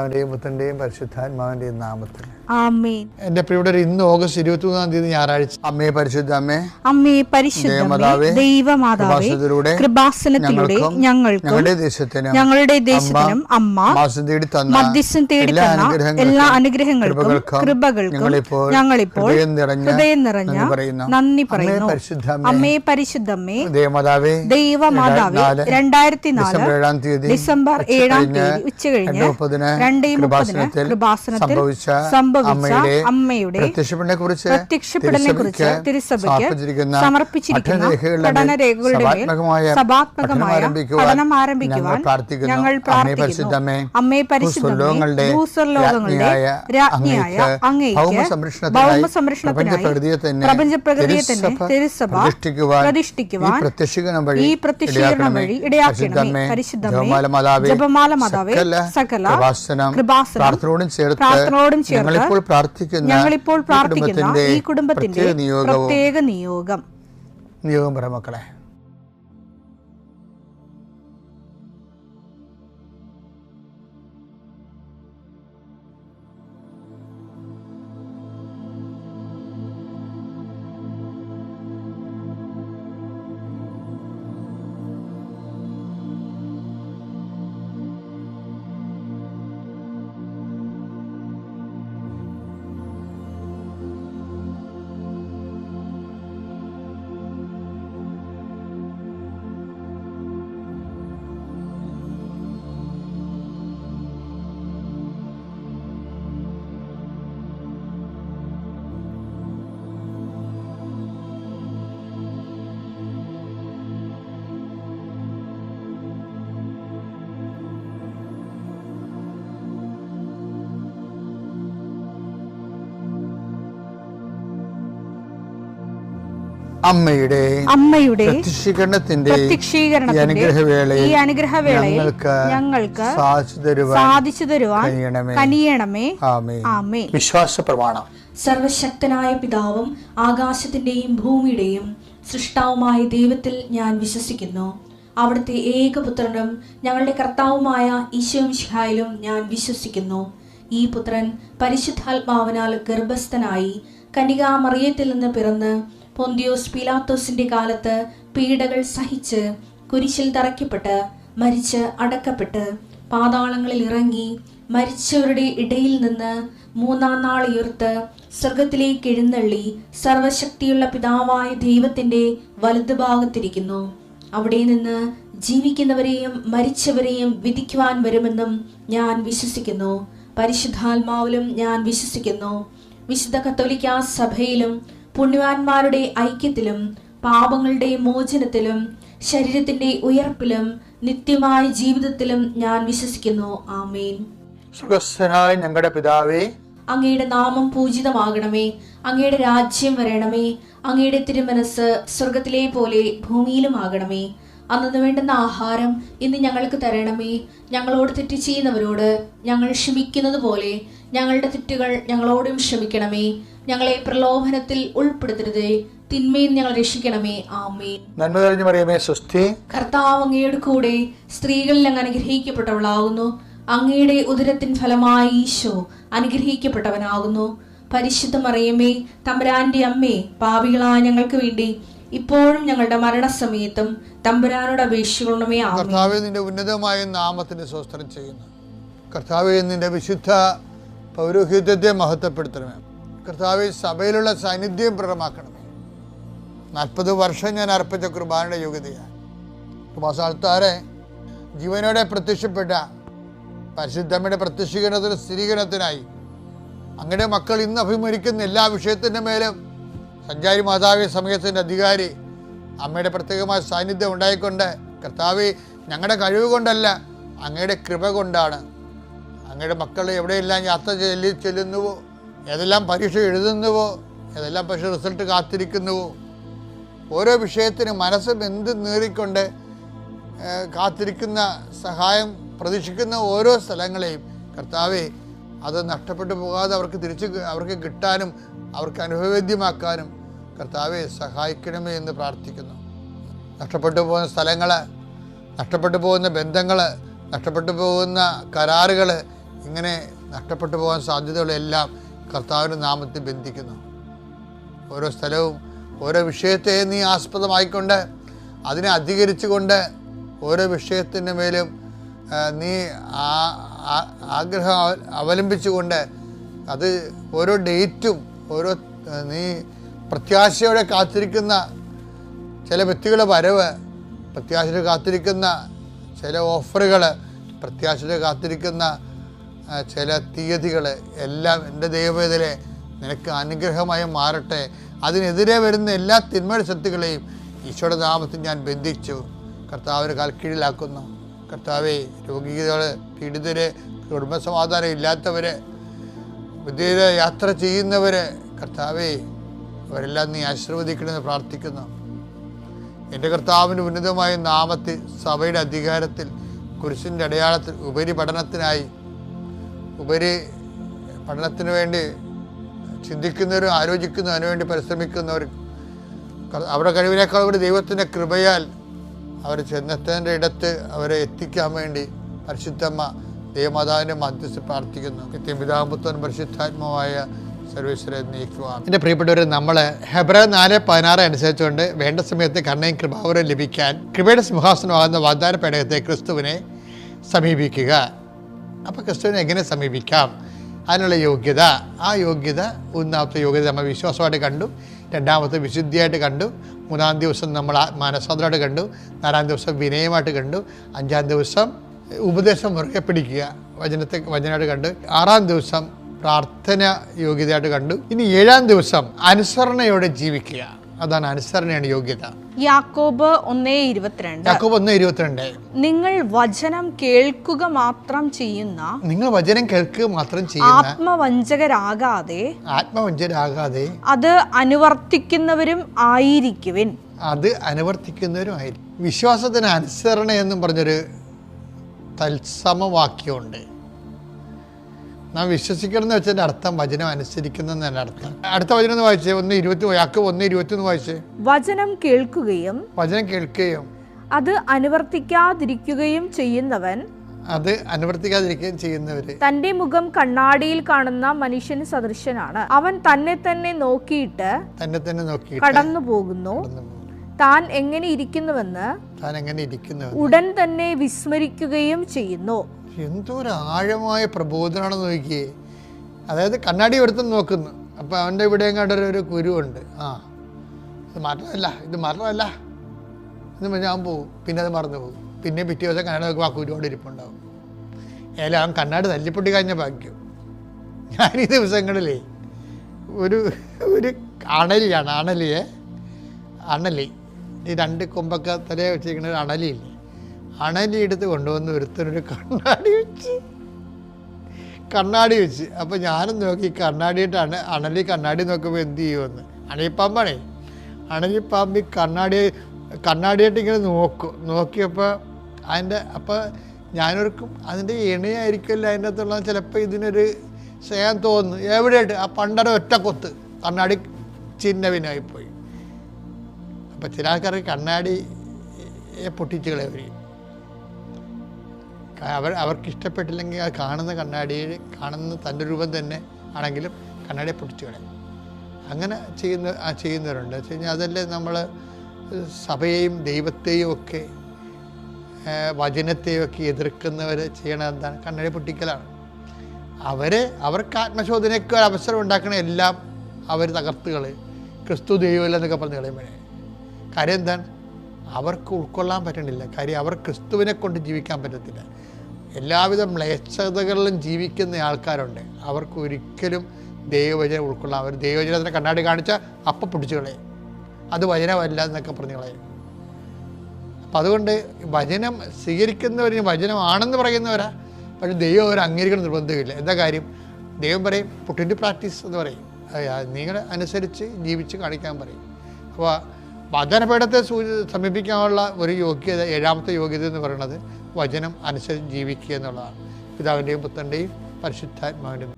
അവന്റെയും പുത്രന്റെയും പരിശുദ്ധാത്മാവിന്റെയും നാമത്തിൽ ആമേൻ. എന്റെ പ്രിയപ്പെട്ടവർ, ഇന്ന് ഓഗസ്റ്റ് 23 ഞായറാഴ്ച. അമ്മേ പരിശുദ്ധ അമ്മേ, അമ്മേ പരിശുദ്ധ ദൈവമാതാവേ, കൃപാസനത്തിലൂടെ ഞങ്ങൾക്കും ഞങ്ങളുടെ ദേശത്തിനും അമ്മ മധ്യസ്ഥം തേടി തന്ന എല്ലാ അനുഗ്രഹങ്ങൾക്കും കൃപകൾക്കും ഞങ്ങളിപ്പോൾ ഹൃദയം നിറഞ്ഞ നന്ദി പറയുന്നു. അമ്മേ പരിശുദ്ധമ്മേ ദൈവമാതാവേ, 2004 ഡിസംബർ 7 ഉച്ചകഴിഞ്ഞ് 2:30 കൃപാസനത്തിൽ സംഭവിച്ച അമ്മയുടെ പ്രത്യക്ഷപ്പെടലിനെക്കുറിച്ച് തിരുസഭയ്ക്ക് സമർപ്പിച്ചിരിക്കുന്ന പഠനരേഖകളുടെ മേൽ സഭാത്മകമായ പഠനം ആരംഭിക്കുവാൻ ഞങ്ങൾ പ്രാർത്ഥിക്കുന്നു. അമ്മേ പരിശുദ്ധമേ, ഭൂസ്വർലോകങ്ങളുടെ രാജ്ഞിയായ അങ്ങേയ്ക്ക് ഭൗമസംരക്ഷണത്തിനായി പ്രപഞ്ചപ്രകൃതിയെ തന്നെ തിരുസഭ പ്രതിഷ്ഠിക്കുവാൻ ഈ പ്രത്യക്ഷീകരണം വഴി ഇടയാക്കണമേ. പരിശുദ്ധമേ, ജപമാല മാതാവേ, സകല കൃപാസനം പ്രാർത്ഥനയോടും ചേർത്ത് ഞങ്ങളിപ്പോൾ പ്രാർത്ഥിക്കുന്ന ഈ കുടുംബത്തിന്റെ പ്രത്യേക നിയോഗം പറ മക്കളെ. അമ്മയുടെ പ്രത്യക്ഷീകരണത്തിന്റെ ഈ അനുഗ്രഹവേളയിൽ ഞങ്ങൾക്ക് സാധിച്ചു തരുവാൻ കനിയണമേ. ആമേൻ. വിശ്വാസ പ്രമാണം. സർവശക്തനായ പിതാവും ആകാശത്തിന്റെയും ഭൂമിയുടെയും സൃഷ്ടാവുമായ ദൈവത്തിൽ ഞാൻ വിശ്വസിക്കുന്നു. അവിടുത്തെ ഏകപുത്രനും ഞങ്ങളുടെ കർത്താവുമായ ഈശോ മിശിഹായിലും ഞാൻ വിശ്വസിക്കുന്നു. ഈ പുത്രൻ പരിശുദ്ധാത്മാവിനാൽ ഗർഭസ്ഥനായി കന്യകാമറിയത്തിൽ നിന്ന് പിറന്ന് പൊന്തിയോസ് പീലാത്തോസിന്റെ കാലത്ത് പീഡകൾ സഹിച്ച് കുരിശിൽ തറയ്ക്കപ്പെട്ട് മരിച്ച് അടക്കപ്പെട്ട് പാതാളങ്ങളിൽ ഇറങ്ങി മരിച്ചവരുടെ ഇടയിൽ നിന്ന് 3-ാം നാൾ ഉയർത്ത് സ്വർഗത്തിലേക്ക് എഴുന്നള്ളി സർവശക്തിയുള്ള പിതാവായ ദൈവത്തിന്റെ വലതുഭാഗത്തിരിക്കുന്നു. അവിടെ നിന്ന് ജീവിക്കുന്നവരെയും മരിച്ചവരെയും വിധിക്കുവാൻ വരുമെന്നും ഞാൻ വിശ്വസിക്കുന്നു. പരിശുദ്ധാത്മാവിലും ഞാൻ വിശ്വസിക്കുന്നു. വിശുദ്ധ കത്തോലിക്കാ സഭയിലും പുണ്യവാന്മാരുടെ ഐക്യത്തിലും പാപങ്ങളുടെ മോചനത്തിലും ശരീരത്തിന്റെ ഉയർപ്പിലും നിത്യമായ ജീവിതത്തിലും ഞാൻ വിശ്വസിക്കുന്നു. ആമേൻ. സ്വർഗ്ഗസ്ഥനായ ഞങ്ങളുടെ പിതാവേ, അങ്ങയുടെ നാമം പൂജിതമാകണമേ. അങ്ങയുടെ രാജ്യം വരണമേ. അങ്ങയുടെ തിരുമനസ് സ്വർഗത്തിലെ പോലെ ഭൂമിയിലും ആകണമേ. അന്നു വേണ്ടുന്ന ആഹാരം ഇന്ന് ഞങ്ങൾക്ക് തരണമേ. ഞങ്ങളോട് തെറ്റ് ചെയ്യുന്നവരോട് ഞങ്ങൾ ക്ഷമിക്കുന്നത് പോലെ ഞങ്ങളുടെ തെറ്റുകൾ ഞങ്ങളോടും ക്ഷമിക്കണമേ. ഞങ്ങളെ പ്രലോഭനത്തിൽ ഉൾപ്പെടുത്തരുതേ, തിന്മയിൽ ഞങ്ങൾ രക്ഷിക്കണമേ. ആമേൻ. നന്മ നിറഞ്ഞ മറിയമേ, സ്വസ്തി. കർത്താവ് അങ്ങയുടെ കൂടെ സ്ത്രീകളിൽ അങ്ങ് അനുഗ്രഹിക്കപ്പെട്ടവളാകുന്നു. അങ്ങയുടെ ഉദരത്തിൻ ഫലമായി ഈശോ അനുഗ്രഹിക്കപ്പെട്ടവനാകുന്നു. പരിശുദ്ധ മറിയമേ, തമ്പുരാന്റെ അമ്മേ, പാപികളായ ഞങ്ങൾക്ക് വേണ്ടി ഇപ്പോഴും ഞങ്ങളുടെ മരണസമയത്തും തമ്പുരാനോട് അപേക്ഷിക്കണമേ. കർത്താവേ, നിന്റെ ഉന്നതമായ നാമത്തിന് സ്തോത്രം ചെയ്യുന്നു. കർത്താവേ, നിന്റെ വിശുദ്ധ പൗരോഹിത്യത്തെ മഹത്വപ്പെടുത്തണമേ. കർത്താവേ, സഭയിലുള്ള സാന്നിധ്യം പ്രകടമാക്കണമേ. 40 വർഷം ഞാൻ അർപ്പിച്ച കുർബാനയുടെ യോഗ്യതയാണ്. കൃപാസ്ഥാനത്താരെ ജീവനോടെ പ്രത്യക്ഷപ്പെട്ട പരിശുദ്ധമ്മയുടെ പ്രത്യക്ഷീകരണത്തിന് സ്ഥിരീകരണത്തിനായി അങ്ങയുടെ മക്കൾ ഇന്ന് അഭിമുഖിക്കുന്ന എല്ലാ വിഷയത്തിൻ്റെ മേലും സഞ്ചാരി മാതാവി സമയത്തിൻ്റെ അധികാരി അമ്മയുടെ പ്രത്യേകമായ സാന്നിധ്യം ഉണ്ടായിക്കൊണ്ട്, കർത്താവേ, ഞങ്ങളുടെ കഴിവ് കൊണ്ടല്ല, അങ്ങയുടെ കൃപ കൊണ്ടാണ്. അങ്ങയുടെ മക്കൾ എവിടെയെല്ലാം യാത്ര ചെല്ലുന്നുവോ, ഏതെല്ലാം പരീക്ഷ എഴുതുന്നുവോ, ഏതെല്ലാം പക്ഷേ റിസൾട്ട് കാത്തിരിക്കുന്നുവോ, ഓരോ വിഷയത്തിന് മനസ്സ് എന്ത് നേറിക്കൊണ്ട് കാത്തിരിക്കുന്ന സഹായം പ്രതീക്ഷിക്കുന്ന ഓരോ സ്ഥലങ്ങളെയും കർത്താവേ, അത് നഷ്ടപ്പെട്ടു പോകാതെ അവർക്ക് കിട്ടാനും അവർക്ക് അനുഭവവേദ്യമാക്കാനും കർത്താവെ സഹായിക്കണമേ എന്ന് പ്രാർത്ഥിക്കുന്നു. നഷ്ടപ്പെട്ടു പോകുന്ന സ്ഥലങ്ങൾ, നഷ്ടപ്പെട്ടു പോകുന്ന ബന്ധങ്ങൾ, നഷ്ടപ്പെട്ടു പോകുന്ന കരാറുകൾ ഇങ്ങനെ നഷ്ടപ്പെട്ടു പോകാൻ സാധ്യതയുള്ള എല്ലാം കർത്താവിൻ്റെ നാമത്തിൽ ബന്ധിക്കുന്നു. ഓരോ സ്ഥലവും ഓരോ വിഷയത്തെ നീ ആസ്പദമായിക്കൊണ്ട് അതിനെ അധികരിച്ചുകൊണ്ട് ഓരോ വിഷയത്തിൻ്റെ മേലും നീ ആഗ്രഹം അവലംബിച്ചുകൊണ്ട് അത് ഓരോ ഡേറ്റും ഓരോ നീ പ്രത്യാശയോടെ കാത്തിരിക്കുന്ന ചില വ്യക്തികളുടെ വരവ്, പ്രത്യാശയോടെ കാത്തിരിക്കുന്ന ചില ഓഫറുകൾ, പ്രത്യാശയോടെ കാത്തിരിക്കുന്ന ചില തീയതികൾ എല്ലാം എൻ്റെ ദൈവവേദനെ നിനക്ക് അനുഗ്രഹമായി മാറട്ടെ. അതിനെതിരെ വരുന്ന എല്ലാ തിന്മയുടെ ശക്തികളെയും ഈശോയുടെ നാമത്തിൽ ഞാൻ ബന്ധിച്ചു കർത്താവിന് കാൽക്കീഴിലാക്കുന്നു. കർത്താവെ, രോഗികൾ, പീഡിതര്, കുടുംബസമാധാനം ഇല്ലാത്തവര്, വിദേശ യാത്ര ചെയ്യുന്നവര്, കർത്താവെ അവരെല്ലാം നീ ആശീർവദിക്കണമെന്ന് പ്രാർത്ഥിക്കുന്നു. എൻ്റെ കർത്താവിൻ്റെ ഉന്നതമായ നാമത്തിൽ സഭയുടെ അധികാരത്തിൽ കുരിശിൻ്റെ അടയാളത്തിൽ ഉപരി പഠനത്തിന് വേണ്ടി ചിന്തിക്കുന്നവരും ആലോചിക്കുന്നവരും അതിനുവേണ്ടി പരിശ്രമിക്കുന്നവരും അവരുടെ കഴിവിനേക്കാൾ ഒരു ദൈവത്തിൻ്റെ കൃപയാൽ അവർ ചെന്നെത്തേണ്ട ഇടത്ത് അവരെ എത്തിക്കാൻ വേണ്ടി പരിശുദ്ധമ്മ ദൈവമാതാവിൻ്റെ മധ്യസ്ഥ പ്രാർത്ഥിക്കുന്നു. നിത്യപിതാപുത്രൻ പരിശുദ്ധാത്മാവായ സർവേശ്വരൻ നീക്കുവാൻ. എൻ്റെ പ്രിയപ്പെട്ടവർ, നമ്മൾ ഹെബ്രായർ 4:16 അനുസരിച്ചുകൊണ്ട് വേണ്ട സമയത്ത് കരുണയും കൃപാവരം ലഭിക്കാൻ കൃപയുടെ സിംഹാസനമാകുന്ന വാഗ്ദാന പേടകത്തെ ക്രിസ്തുവിനെ സമീപിക്കുക. അപ്പോൾ ക്രിസ്തുവിനെ എങ്ങനെ സമീപിക്കാം? അതിനുള്ള യോഗ്യത, ആ യോഗ്യത, ഒന്നാമത്തെ യോഗ്യത നമ്മൾ വിശ്വാസമായിട്ട് കണ്ടു, രണ്ടാമത്തെ വിശുദ്ധിയായിട്ട് കണ്ടു, മൂന്നാം ദിവസം നമ്മൾ മാനസാന്തരമായിട്ട് കണ്ടു, നാലാം ദിവസം വിനയമായിട്ട് കണ്ടു, അഞ്ചാം ദിവസം ഉപദേശം മുറുകെ പിടിക്കുക വചനമായിട്ട് കണ്ടു, ആറാം ദിവസം പ്രാർത്ഥന യോഗ്യതയായിട്ട് കണ്ടു. ഇനി ഏഴാം ദിവസം അനുസരണയോടെ ജീവിക്കുക. അതാണ് അനുസരണയാണ് യോഗ്യത. യാക്കോബ് 1:22 നിങ്ങൾ വചനം കേൾക്കുക മാത്രം ചെയ്യുന്ന ആത്മവഞ്ചകരാകാതെ അത് അനുവർത്തിക്കുന്നവരും ആയിരിക്കുവിൻ. വിശ്വാസത്തിന് അനുസരണ എന്നും പറഞ്ഞൊരു തത്സമവാക്യമുണ്ട്. നാം വിശ്വസിക്കണം എന്ന് വെച്ചതിൻ്റെ അർത്ഥം വചനം അനുസരിക്കുന്നതിൻ്റെ അർത്ഥം. അടുത്ത വചനം ഒന്ന് വായിച്ചേ, 1:21 വായിച്ചേ. വചനം കേൾക്കുകയും അത് അനുവർത്തിക്കാതിരിക്കുകയും ചെയ്യുന്നവര് തന്റെ മുഖം കണ്ണാടിയിൽ കാണുന്ന മനുഷ്യന് സദൃശനാണ്. അവൻ തന്നെ തന്നെ നോക്കിയിട്ട് കടന്നു പോകുന്നു. താൻ എങ്ങനെ ഇരിക്കുന്നുവെന്ന് ഉടൻ തന്നെ വിസ്മരിക്കുകയും ചെയ്യുന്നു. എന്തൊരു ആഴമായ പ്രബോധനമാണെന്ന് നോക്കിയേ. അതായത് കണ്ണാടി എടുത്ത് നോക്കുന്നു, അപ്പം അവൻ്റെ ഇവിടെയും കണ്ടൊരു കുരുവുണ്ട്. ഇത് മരണമല്ല എന്ന് ഞാൻ പോകും, പിന്നെ അത് മറന്നു പോകും. പിന്നെ പിറ്റേ ദിവസം കണ്ണാടി നോക്കുമ്പോൾ ആ കുരുവോട് ഇരിപ്പുണ്ടാവും. ഏതായാലും അവൻ കണ്ണാടി തല്ലിപ്പൊട്ടി കഴിഞ്ഞ ഭാഗ്യം. ഞാൻ ഈ ദിവസങ്ങളിലേ ഒരു അണലി ഈ രണ്ട് കൊമ്പൊക്കെ തലയെ വെച്ചിരിക്കുന്ന ഒരു അണലിയില്ലേ, അണലി എടുത്ത് കൊണ്ടുവന്ന് ഒരുത്തനൊരു കണ്ണാടി വെച്ച്. അപ്പോൾ ഞാനും നോക്കി കണ്ണാടിയിട്ടാണ് അണലി കണ്ണാടി നോക്കുമ്പോൾ എന്ത് ചെയ്യുമെന്ന്. അണലിപ്പാമ്പ് കണ്ണാടിയായിട്ട് ഇങ്ങനെ നോക്കിയപ്പോൾ അപ്പോൾ ഞാനോർക്കും അതിൻ്റെ ഇണയായിരിക്കുമല്ലോ അതിൻ്റെ അകത്തുള്ള, ചിലപ്പോൾ ഇതിനൊരു സ്നേഹം തോന്നുന്നു. എവിടെയായിട്ട് ആ പണ്ടര ഒറ്റ കൊത്ത് കണ്ണാടി ചിഹ്നവിനായിപ്പോയി. അപ്പോൾ ചില ആൾക്കാർക്ക് കണ്ണാടിയെ പൊട്ടിച്ച് കളയും. അവർക്ക് ഇഷ്ടപ്പെട്ടില്ലെങ്കിൽ അത് കാണുന്ന തൻ്റെ രൂപം തന്നെ ആണെങ്കിലും കണ്ണാടിയെ പൊട്ടിച്ച് കളയും. അങ്ങനെ ചെയ്യുന്നവരുണ്ട്. വെച്ച് കഴിഞ്ഞാൽ അതല്ലേ നമ്മൾ സഭയെയും ദൈവത്തെയും ഒക്കെ വചനത്തെയും ഒക്കെ എതിർക്കുന്നവർ ചെയ്യണത് എന്താണ്? കണ്ണാടി പൊട്ടിക്കലാണ്. അവർക്ക് ആത്മശോധനയ്ക്ക് ഒരു അവസരം ഉണ്ടാക്കണ എല്ലാം അവർ തകർത്തുകൾ ക്രിസ്തു ദൈവമില്ല എന്നൊക്കെ പറഞ്ഞ് കളയുമ്പോഴേ കാര്യം എന്താണ്? അവർക്ക് ഉൾക്കൊള്ളാൻ പറ്റണില്ല. കാര്യം അവർ ക്രിസ്തുവിനെ കൊണ്ട് ജീവിക്കാൻ പറ്റത്തില്ല. എല്ലാവിധ മ്ലേച്ഛതകളിലും ജീവിക്കുന്ന ആൾക്കാരുണ്ട്. അവർക്ക് ഒരിക്കലും ദൈവവചനം ഉൾക്കൊള്ളാൻ, അവർ ദൈവവചനത്തിന് കണ്ണാടി കാണിച്ചാൽ അപ്പം പിടിച്ചു കളയും, അത് വചനമല്ല എന്നൊക്കെ പറഞ്ഞു കളയും. അപ്പം അതുകൊണ്ട് വചനം സ്വീകരിക്കുന്നവരിന് വചനമാണെന്ന് പറയുന്നവരാ, പക്ഷേ ദൈവം അവർ അംഗീകരിക്കണം നിർബന്ധമില്ല. എന്താ കാര്യം? ദൈവം പറയും പുട്ട് ഇൻടു പ്രാക്ടീസ് എന്ന് പറയും, നിങ്ങൾ അനുസരിച്ച് ജീവിച്ച് കാണിക്കാൻ പറയും. അപ്പോൾ വചനപീഠത്തെ സമീപിക്കാനുള്ള ഒരു യോഗ്യത, ഏഴാമത്തെ യോഗ്യത എന്ന് പറയുന്നത് വചനം അനുസരിച്ച് ജീവിക്കുക എന്നുള്ളതാണ്. പിതാവിൻ്റെയും പുത്രൻ്റെയും പരിശുദ്ധാത്മാവിൻ്റെയും